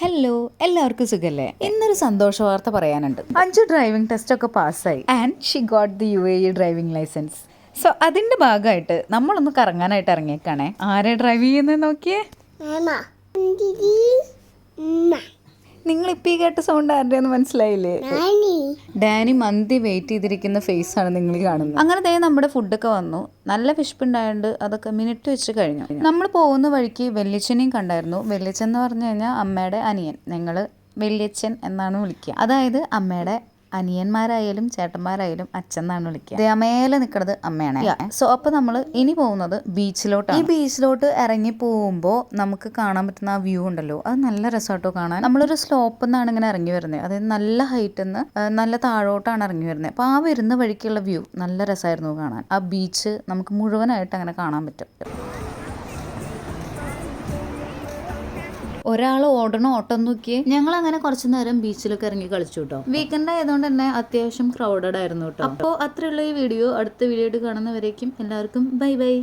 Hello, എല്ലാവർക്കും സുഖല്ലേ? ഇന്നൊരു സന്തോഷ വാർത്ത പറയാനുണ്ട്. 5 ഡ്രൈവിംഗ് ടെസ്റ്റ് ഒക്കെ പാസ്സായി and she got the UAE driving licence. So അതിന്റെ ഭാഗമായിട്ട് നമ്മളൊന്ന് കറങ്ങാനായിട്ട് ഇറങ്ങിയേക്കാണേ. ആരെ ഡ്രൈവ് ചെയ്യുന്നത് നോക്കിയേ. നിങ്ങളിപ്പോൾ ഈ കേട്ട സൗണ്ട് ആരുടെയെന്ന് മനസ്സിലായില്ലേ? ഡാനി മന്തി വെയിറ്റ് ചെയ്തിരിക്കുന്ന ഫേസ് ആണ് നിങ്ങൾ കാണുന്നത്. അങ്ങനെ നമ്മുടെ ഫുഡൊക്കെ വന്നു. നല്ല വിശപ്പുണ്ടായതുകൊണ്ട് അതൊക്കെ മിനിറ്റ് വെച്ച് കഴിഞ്ഞു. നമ്മൾ പോകുന്ന വഴിക്ക് വല്യച്ഛനെയും കണ്ടായിരുന്നു. വല്യച്ഛൻ എന്ന് പറഞ്ഞു കഴിഞ്ഞാൽ അമ്മയുടെ അനിയൻ. ഞങ്ങൾ വല്യച്ഛൻ എന്നാണ് വിളിക്കുക. അതായത് അമ്മയുടെ അനിയന്മാരായാലും ചേട്ടന്മാരായാലും അച്ഛൻ എന്നാണ് വിളിക്കുക. മേലെ നിൽക്കുന്നത് അമ്മയാണ്. സോ അപ്പോൾ നമ്മൾ ഇനി പോകുന്നത് ബീച്ചിലോട്ടാണ്. ഈ ബീച്ചിലോട്ട് ഇറങ്ങി പോകുമ്പോൾ നമുക്ക് കാണാൻ പറ്റുന്ന ആ വ്യൂ ഉണ്ടല്ലോ, അത് നല്ല രസമായിട്ടോ കാണാൻ. നമ്മളൊരു സ്ലോപ്പ് നിന്നാണ് ഇങ്ങനെ ഇറങ്ങി വരുന്നത്. അതായത് നല്ല ഹൈറ്റിൽ നിന്ന് നല്ല താഴോട്ടാണ് ഇറങ്ങി വരുന്നത്. അപ്പോൾ ആ വരുന്ന വഴിക്കുള്ള വ്യൂ നല്ല രസമായിരുന്നു കാണാൻ. ആ ബീച്ച് നമുക്ക് മുഴുവനായിട്ട് അങ്ങനെ കാണാൻ പറ്റും. ഒരാൾ ഓട്ടം നോക്കിയേ. ഞങ്ങൾ അങ്ങനെ കുറച്ചു നേരം ബീച്ചിലൊക്കെ ഇറങ്ങി കളിച്ചു കേട്ടോ. വീക്കെൻഡ് ആയതുകൊണ്ട് തന്നെ അത്യാവശ്യം ക്രൗഡഡ് ആയിരുന്നു കേട്ടോ. അപ്പോൾ അത്രയുള്ള ഈ വീഡിയോ. അടുത്ത വീഡിയോ കാണുന്നവരേക്കും എല്ലാവർക്കും ബൈ ബൈ.